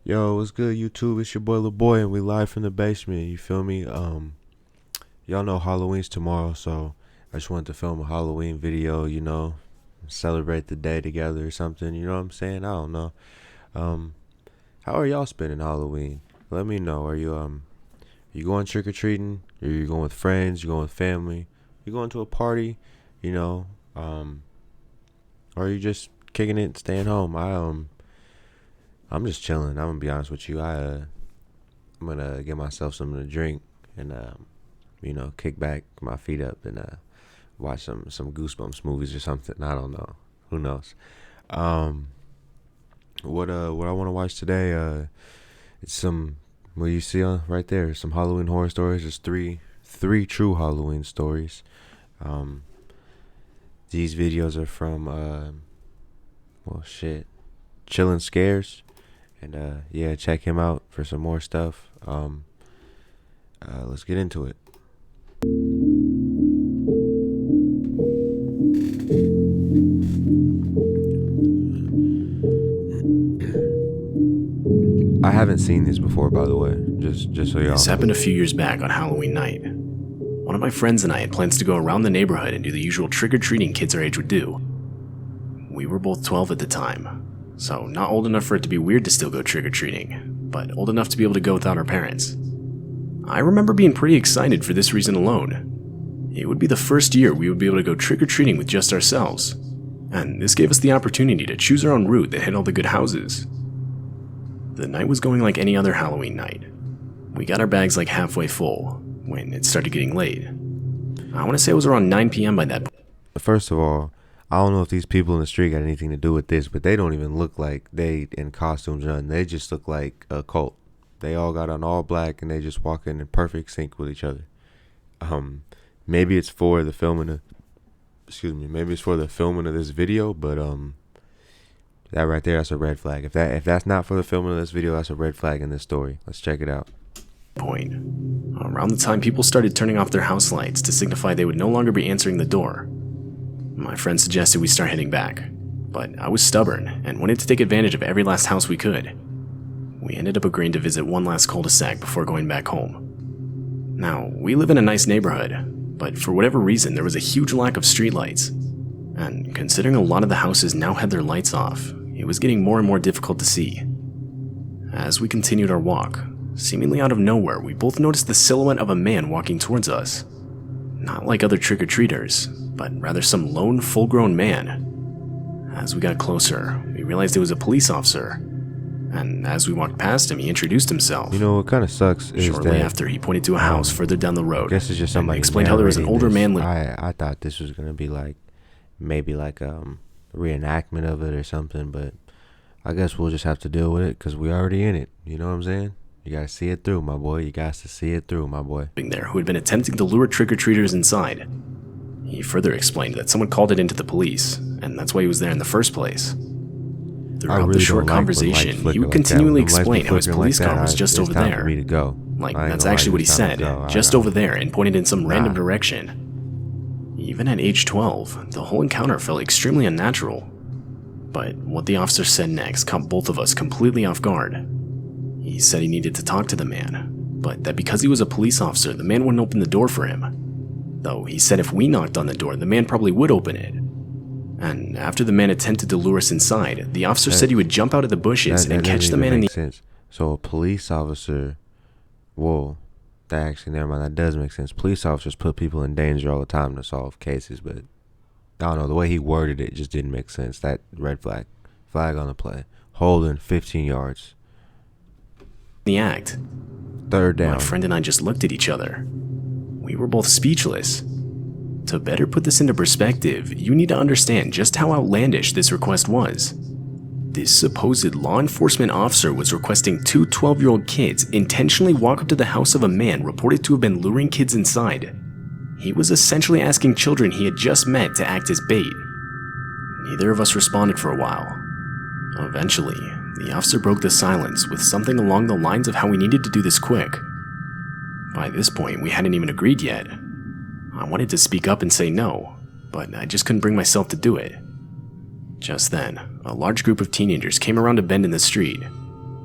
Yo, what's good, YouTube? It's your boy LaBoy, and we live from the basement. You feel me? Y'all know Halloween's tomorrow, so I just wanted to film a Halloween video. Celebrate the day together or something. You know what I'm saying? I don't know. Um, how are y'all spending Halloween? Let me know. Are you going trick or treating? Are you going with friends? You going with family? You going to a party? You know, um, or are you just kicking it, staying home? I'm just chilling. I'm gonna be honest with you. I'm gonna get myself something to drink and kick back, my feet up, and watch some Goosebumps movies or something. I don't know. Who knows? Um, what I want to watch today? It's some what you see on right there. Some Halloween horror stories. There's three true Halloween stories. Um, these videos are from Chillin' Scares. And yeah, check him out for some more stuff. Let's get into it. I haven't seen these before, by the way. Just so y'all This know. happened a few years back on Halloween night. One of my friends and I had plans to go around the neighborhood and do the usual trick-or-treating kids our age would do. We were both 12 at the time, so not old enough for it to be weird to still go trick-or-treating, but old enough to be able to go without our parents. I remember being pretty excited for this reason alone. It would be the first year we would be able to go trick-or-treating with just ourselves, and this gave us the opportunity to choose our own route that hit all the good houses. The night was going like any other Halloween night. We got our bags like halfway full when it started getting late. I want to say it was around 9 p.m. by that point. First of all, I don't know if these people in the street got anything to do with this, but they don't even look like they in costumes or nothing. They just look like a cult. They all got on all black and they just walk in perfect sync with each other. Maybe it's for the filming of, maybe it's for the filming of this video, but that right there, that's a red flag. If that's not for the filming of this video, that's a red flag in this story. Let's check it out. Around the time people started turning off their house lights to signify they would no longer be answering the door, my friend suggested we start heading back, but I was stubborn and wanted to take advantage of every last house we could. We ended up agreeing to visit one last cul-de-sac before going back home. Now, we live in a nice neighborhood, but for whatever reason there was a huge lack of streetlights, and considering a lot of the houses now had their lights off, it was getting more and more difficult to see. As we continued our walk, seemingly out of nowhere, we both noticed the silhouette of a man walking towards us. Not like other trick-or-treaters, but rather some lone, full-grown man. As we got closer, we realized it was a police officer, and as we walked past him, he introduced himself. You know what kind of sucks is Shortly that after, he pointed to a house further down the road. I guess it's just somebody and explained how there was an older man living. I thought this was gonna be maybe a reenactment of it or something, but I guess we'll just have to deal with it because we already in it. You know what I'm saying? You gotta see it through, my boy. You got to see it through, my boy. There who had been attempting to lure trick-or-treaters inside. He further explained that someone called it into the police, and that's why he was there in the first place. Throughout the short conversation, he would continually explain how his police car was just over there. Like, that's actually what he said, just over there, and pointed in some random direction. Even at age 12, the whole encounter felt extremely unnatural. But what the officer said next caught both of us completely off guard. He said he needed to talk to the man, but that because he was a police officer, the man wouldn't open the door for him. Though he said if we knocked on the door, the man probably would open it. And after the man attempted to lure us inside, the officer said he would jump out of the bushes and catch the man in the... sense. So a police officer... Whoa. That actually, never mind. That does make sense. Police officers put people in danger all the time to solve cases, but... I don't know. The way he worded it just didn't make sense. That red flag. Flag on the play. Holding 15 yards. The act. Third down. My friend and I just looked at each other. We were both speechless. To better put this into perspective, you need to understand just how outlandish this request was. This supposed law enforcement officer was requesting two 12-year-old kids intentionally walk up to the house of a man reported to have been luring kids inside. He was essentially asking children he had just met to act as bait. Neither of us responded for a while. Eventually, the officer broke the silence with something along the lines of how we needed to do this quick. By this point, we hadn't even agreed yet. I wanted to speak up and say no, but I just couldn't bring myself to do it. Just then, a large group of teenagers came around a bend in the street.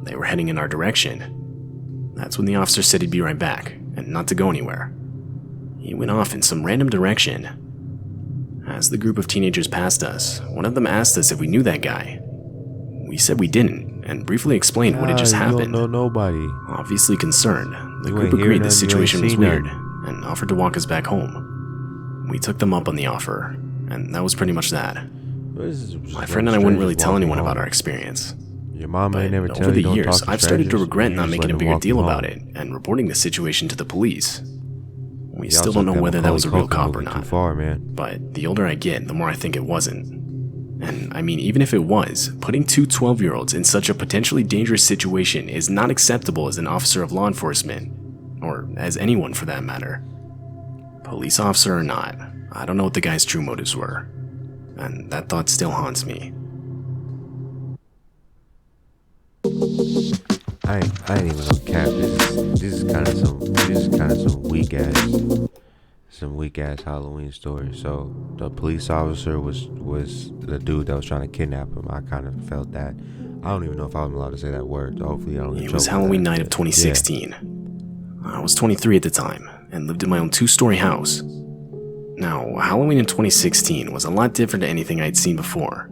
They were heading in our direction. That's when the officer said he'd be right back, and not to go anywhere. He went off in some random direction. As the group of teenagers passed us, one of them asked us if we knew that guy. We said we didn't, and briefly explained what had just happened. You don't know nobody. Obviously concerned, the You group ain't hear agreed the nothing, you situation ain't was seen weird, nothing. and offered to walk us back home. We took them up on the offer, and that was pretty much that. My friend and I wouldn't really tell anyone about our experience. Your mom But ain't never over tell the you don't years, talk to I've started to strangers, regret you not just making let a them bigger walk you deal home. about it and reporting the situation to the police. We Y'all still don't took know whether that was a Macaulay real Culkin cop or movie not. Too far, man. But the older I get, the more I think it wasn't. And I mean, even if it was, putting two 12-year-olds in such a potentially dangerous situation is not acceptable as an officer of law enforcement, or as anyone for that matter. Police officer or not, I don't know what the guy's true motives were. And that thought still haunts me. I ain't even gonna cap. This is kind of some weak ass Halloween story. So the police officer was the dude that was trying to kidnap him. I kind of felt that. I don't even know if I'm allowed to say that word. So hopefully I don't get It was trouble with Halloween that. night of 2016. I was 23 at the time and lived in my own 2-story house. Now, Halloween in 2016 was a lot different to anything I'd seen before.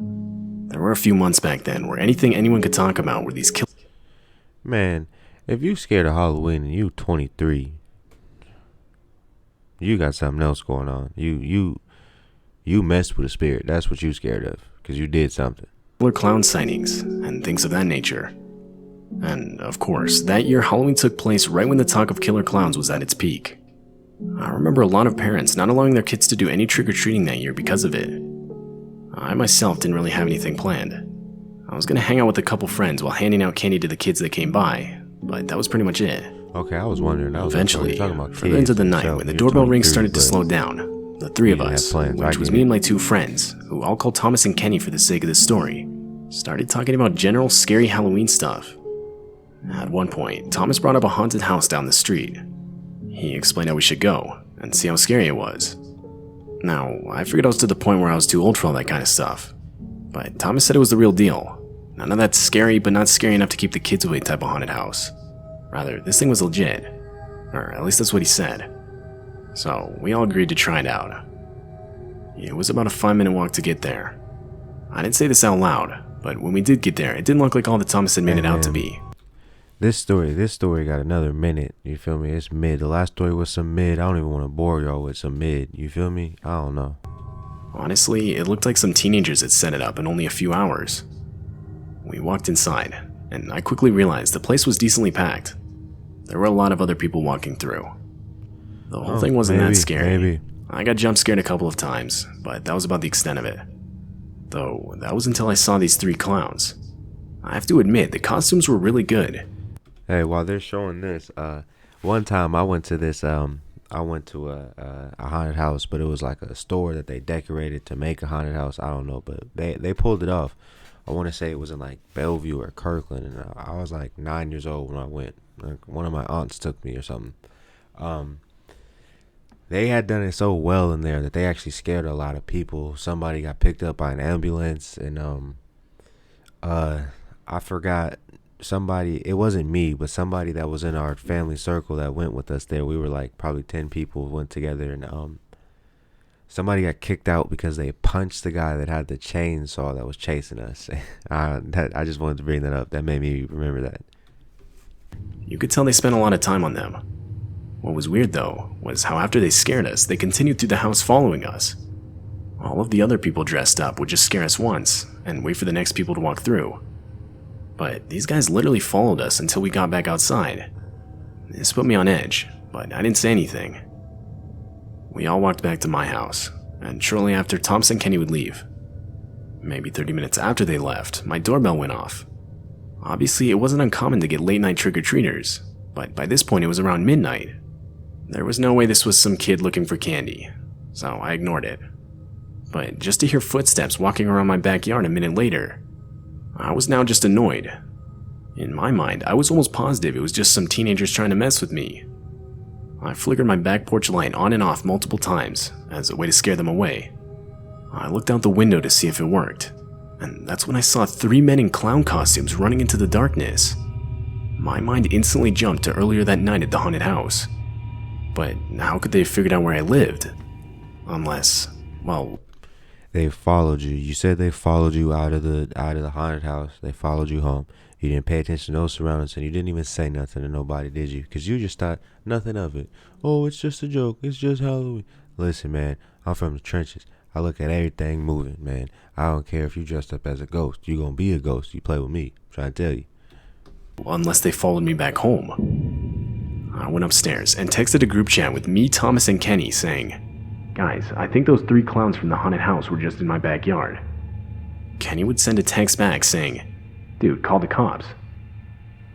There were a few months back then where anything anyone could talk about were these killers. Man, if you scared of Halloween and you 23, you got something else going on. You messed with a spirit. That's what you scared of, because you did something. Clown sightings and things of that nature. And, of course, that year Halloween took place right when the talk of killer clowns was at its peak. I remember a lot of parents not allowing their kids to do any trick-or-treating that year because of it. I myself didn't really have anything planned. I was going to hang out with a couple friends while handing out candy to the kids that came by, but that was pretty much it. Okay, I was wondering. Eventually, talking about further into the night, yourself. when the You're doorbell ring 23, started to but slow down, the three of you didn't us, have plans. I which was get me it. and my two friends, who I'll call Thomas and Kenny for the sake of this story, started talking about general scary Halloween stuff. At one point, Thomas brought up a haunted house down the street. He explained how we should go and see how scary it was. Now, I figured I was to the point where I was too old for all that kind of stuff, but Thomas said it was the real deal. None of that scary but not scary enough to keep the kids away type of haunted house. Rather, this thing was legit. Or at least that's what he said. So, we all agreed to try it out. It was about a 5-minute walk to get there. I didn't say this out loud, but when we did get there, it didn't look like all that Thomas had made it out to be. This story got another minute. You feel me? It's mid. The last story was some mid. I don't even want to bore y'all with some mid. You feel me? I don't know. Honestly, it looked like some teenagers had set it up in only a few hours. We walked inside, and I quickly realized the place was decently packed. There were a lot of other people walking through. The whole thing wasn't that scary. Maybe. I got jump scared a couple of times, but that was about the extent of it. Though, that was until I saw these 3 clowns. I have to admit, the costumes were really good. Hey, while they're showing this, one time I went to a haunted house, but it was like a store that they decorated to make a haunted house. I don't know, but they pulled it off. I want to say it was in like Bellevue or Kirkland, and I was like 9 years old when I went. Like, one of my aunts took me or something. They had done it so well in there that they actually scared a lot of people. Somebody got picked up by an ambulance, and I forgot somebody. It wasn't me, but somebody that was in our family circle that went with us there. We were like probably 10 people went together, and somebody got kicked out because they punched the guy that had the chainsaw that was chasing us. I just wanted to bring that up. That made me remember that. You could tell they spent a lot of time on them. What was weird though, was how after they scared us, they continued through the house following us. All of the other people dressed up would just scare us once, and wait for the next people to walk through. But these guys literally followed us until we got back outside. This put me on edge, but I didn't say anything. We all walked back to my house, and shortly after, Thomas and Kenny would leave. Maybe 30 minutes after they left, my doorbell went off. Obviously, it wasn't uncommon to get late-night trick-or-treaters, but by this point it was around midnight. There was no way this was some kid looking for candy, so I ignored it. But just to hear footsteps walking around my backyard a minute later, I was now just annoyed. In my mind, I was almost positive it was just some teenagers trying to mess with me. I flickered my back porch light on and off multiple times as a way to scare them away. I looked out the window to see if it worked, and that's when I saw 3 men in clown costumes running into the darkness. My mind instantly jumped to earlier that night at the haunted house. But how could they have figured out where I lived? Unless, well... They followed you. You said they followed you out of the haunted house. They followed you home. You didn't pay attention to those surroundings, and you didn't even say nothing to nobody, did you? Because you just thought nothing of it. Oh, it's just a joke. It's just Halloween. Listen, man, I'm from the trenches. I look at everything moving, man. I don't care if you dressed up as a ghost. You're going to be a ghost. You play with me. I'm trying to tell you. Unless they followed me back home. I went upstairs and texted a group chat with me, Thomas, and Kenny saying, "Guys, I think those 3 clowns from the haunted house were just in my backyard." Kenny would send a text back saying, "Dude, call the cops."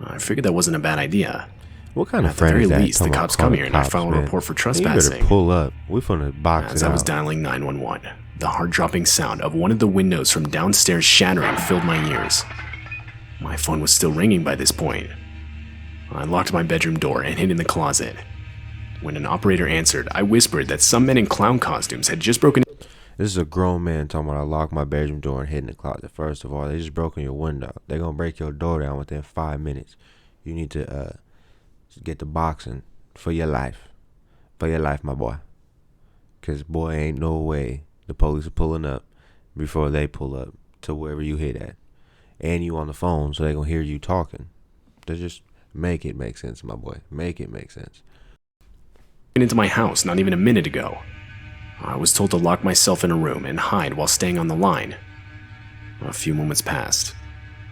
I figured that wasn't a bad idea. What kind of At the friend very is that? least, the Talking cops about come calling here and I cops, file a man. report for You trespassing. better pull up. We finna box As it I was out. dialing 911, the heart-dropping sound of one of the windows from downstairs shattering filled my ears. My phone was still ringing by this point. I locked my bedroom door and hid in the closet. When an operator answered, I whispered that some men in clown costumes had just broken. This is a grown man talking about I locked my bedroom door and hid in the closet. First of all, they just broke in your window. They're going to break your door down within 5 minutes. You need to get the boxing for your life. For your life, my boy. Because, boy, ain't no way the police are pulling up before they pull up to wherever you hid at. And you on the phone, so they're going to hear you talking. They just make it make sense, my boy. Make it make sense. Into my house not even a minute ago. I was told to lock myself in a room and hide while staying on the line. A few moments passed,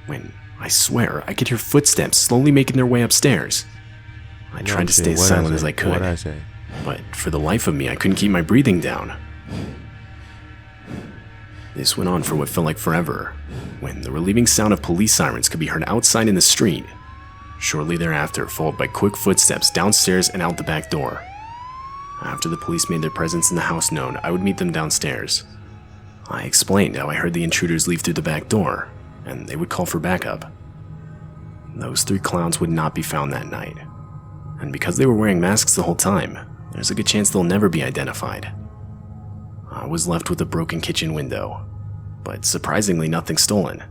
when, I swear, I could hear footsteps slowly making their way upstairs. I tried to stay as silent as I could, What'd I say? but for the life of me, I couldn't keep my breathing down. This went on for what felt like forever, when the relieving sound of police sirens could be heard outside in the street. Shortly thereafter, followed by quick footsteps downstairs and out the back door. After the police made their presence in the house known, I would meet them downstairs. I explained how I heard the intruders leave through the back door, and they would call for backup. Those 3 clowns would not be found that night, and because they were wearing masks the whole time, there's a good chance they'll never be identified. I was left with a broken kitchen window, but surprisingly nothing stolen.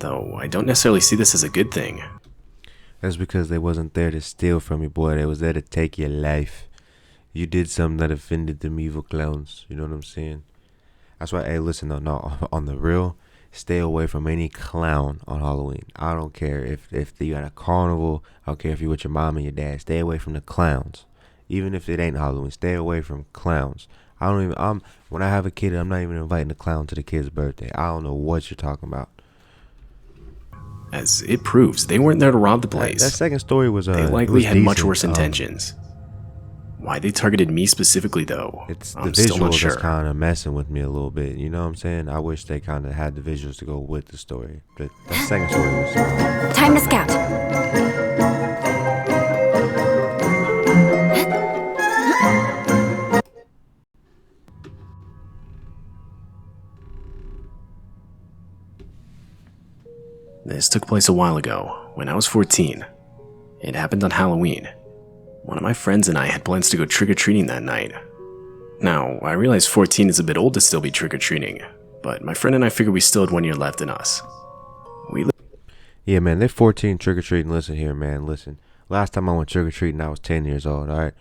Though I don't necessarily see this as a good thing. That's because they wasn't there to steal from you, boy. They was there to take your life. You did something that offended them evil clowns. You know what I'm saying? That's why, hey, listen, though, no, on the real, stay away from any clown on Halloween. I don't care if you at a carnival. I don't care if you with your mom and your dad. Stay away from the clowns. Even if it ain't Halloween, stay away from clowns. When I have a kid, I'm not even inviting the clown to the kid's birthday. I don't know what you're talking about. As it proves, they weren't there to rob the place. That second story was they likely had much decent. worse intentions. Why they targeted me specifically, though, It's the I'm still visuals unsure. that's kind of messing with me a little bit. You know what I'm saying? I wish they kind of had the visuals to go with the story. But the second story was... Time to scout. This took place a while ago, when I was 14. It happened on Halloween. One of my friends and I had plans to go trick-or-treating that night. Now, I realize 14 is a bit old to still be trick-or-treating, but my friend and I figured we still had 1 year left in us. Yeah, man, they're 14 trick-or-treating. Listen here, man, listen. Last time I went trick-or-treating, I was 10 years old, all right?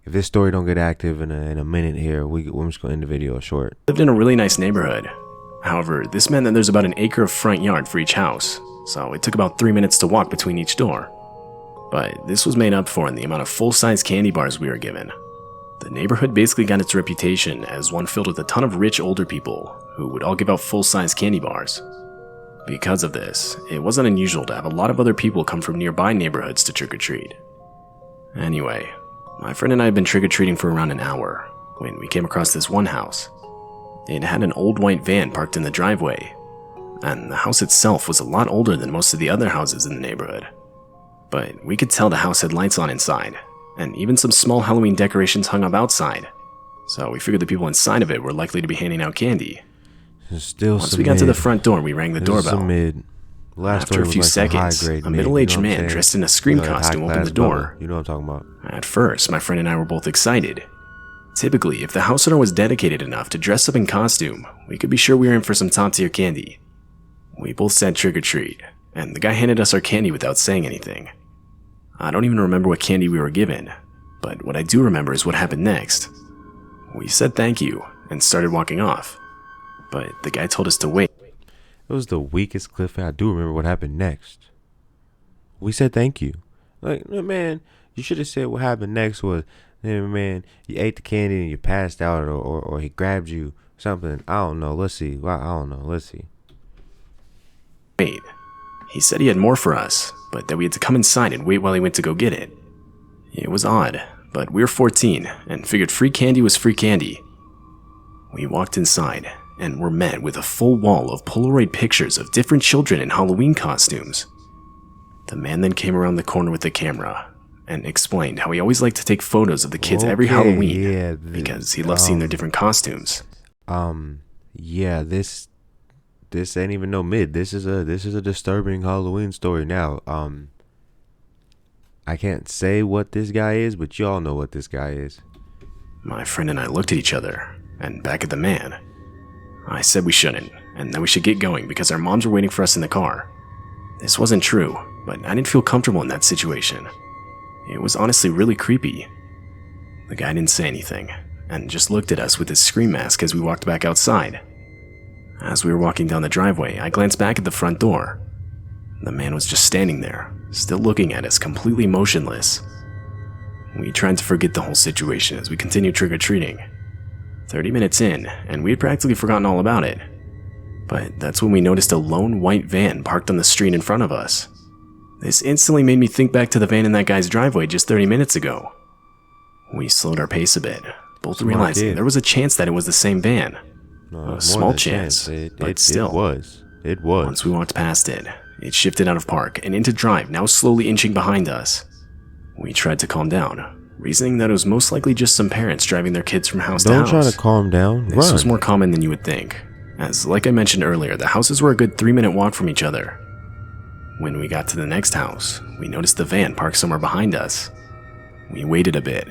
If this story don't get active in a minute here, we're just going to end the video short. Lived in a really nice neighborhood. However, this meant that there's about an acre of front yard for each house, so it took about 3 minutes to walk between each door. But this was made up for in the amount of full-size candy bars we were given. The neighborhood basically got its reputation as one filled with a ton of rich older people who would all give out full-size candy bars. Because of this, it wasn't unusual to have a lot of other people come from nearby neighborhoods to trick-or-treat. Anyway, my friend and I had been trick-or-treating for around an hour when we came across this one house. It had an old white van parked in the driveway, and the house itself was a lot older than most of the other houses in the neighborhood. But we could tell the house had lights on inside, and even some small Halloween decorations hung up outside, so we figured the people inside of it were likely to be handing out candy. Once we got to the front door, we rang the doorbell. After a few seconds, a middle-aged man dressed in a Scream costume opened the door. You know what I'm talking about. At first, my friend and I were both excited. Typically, if the house owner was dedicated enough to dress up in costume, we could be sure we were in for some top-tier candy. We both said trick-or-treat, and the guy handed us our candy without saying anything. I don't even remember what candy we were given, but what I do remember is what happened next. We said thank you and started walking off, but the guy told us to wait. It was the weakest cliffhanger. I do remember what happened next. We said thank you. Like, man, you should have said what happened next was, man, you ate the candy and you passed out, or he grabbed you, something. I don't know. Let's see. I don't know. Let's see. Wait. He said he had more for us, but that we had to come inside and wait while he went to go get it. It was odd, but we were 14 and figured free candy was free candy. We walked inside and were met with a full wall of Polaroid pictures of different children in Halloween costumes. The man then came around the corner with the camera and explained how he always liked to take photos of the kids every Halloween because he loved seeing their different costumes. Yeah, this ain't even no mid. This is a disturbing Halloween story now. I can't say what this guy is, but y'all know what this guy is. My friend and I looked at each other and back at the man. I said we shouldn't, and that we should get going because our moms were waiting for us in the car. This wasn't true, but I didn't feel comfortable in that situation. It was honestly really creepy. The guy didn't say anything, and just looked at us with his scream mask as we walked back outside. As we were walking down the driveway, I glanced back at the front door. The man was just standing there, still looking at us, completely motionless. We tried to forget the whole situation as we continued trick-or-treating. 30 minutes in, and we had practically forgotten all about it. But that's when we noticed a lone white van parked on the street in front of us. This instantly made me think back to the van in that guy's driveway just 30 minutes ago. We slowed our pace a bit, both realizing there was a chance that it was the same van. A small chance, but still. It was. Once we walked past it, it shifted out of park and into drive, now slowly inching behind us. We tried to calm down, reasoning that it was most likely just some parents driving their kids from house to house. Don't try to calm down. This was more common than you would think, as like I mentioned earlier, the houses were a good 3-minute walk from each other. When we got to the next house, we noticed the van parked somewhere behind us. We waited a bit,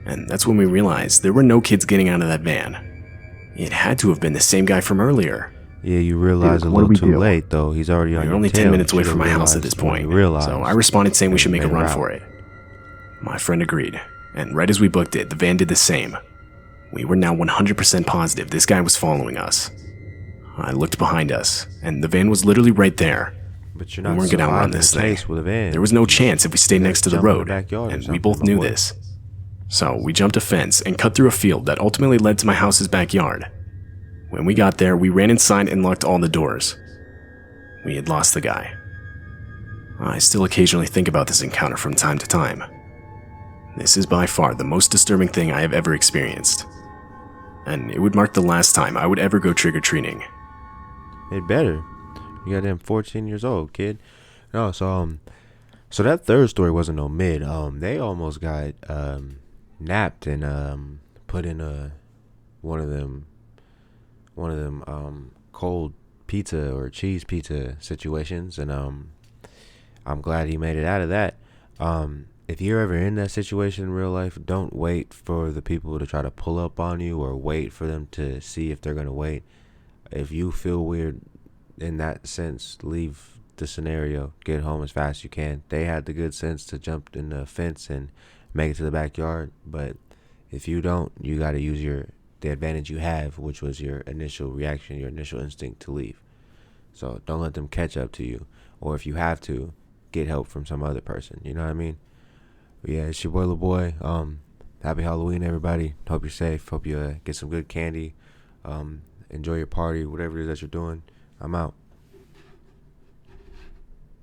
and that's when we realized there were no kids getting out of that van. It had to have been the same guy from earlier. Yeah, you realize a little too late, though. He's already on your tail. We were only 10 minutes away from my house at this point, so I responded saying we should make a run for it. My friend agreed, and right as we booked it, the van did the same. We were now 100% positive this guy was following us. I looked behind us, and the van was literally right there. But we weren't going to outrun this thing. With a van. There was no chance if we stayed next to the road, and we both knew boy. this. So we jumped a fence and cut through a field that ultimately led to my house's backyard. When we got there, we ran inside and locked all the doors. We had lost the guy. I still occasionally think about this encounter from time to time. This is by far the most disturbing thing I have ever experienced. And it would mark the last time I would ever go trick-or-treating. It better. You got them 14 years old, kid. No, so that third story wasn't no mid. They almost got napped and put in one of them cold pizza or cheese pizza situations, and I'm glad he made it out of that. If you're ever in that situation in real life, don't wait for the people to try to pull up on you or wait for them to see if they're gonna wait. If you feel weird in that sense, leave the scenario, get home as fast as you can. They had the good sense to jump in the fence and make it to the backyard, but if you don't, you got to use the advantage you have, which was your initial reaction, your initial instinct to leave. So don't let them catch up to you, or if you have to, get help from some other person. You know what I mean? But yeah, it's your boy Lil Boy. Happy Halloween, everybody. Hope you're safe. Hope you get some good candy. Enjoy your party, whatever it is that you're doing. I'm out.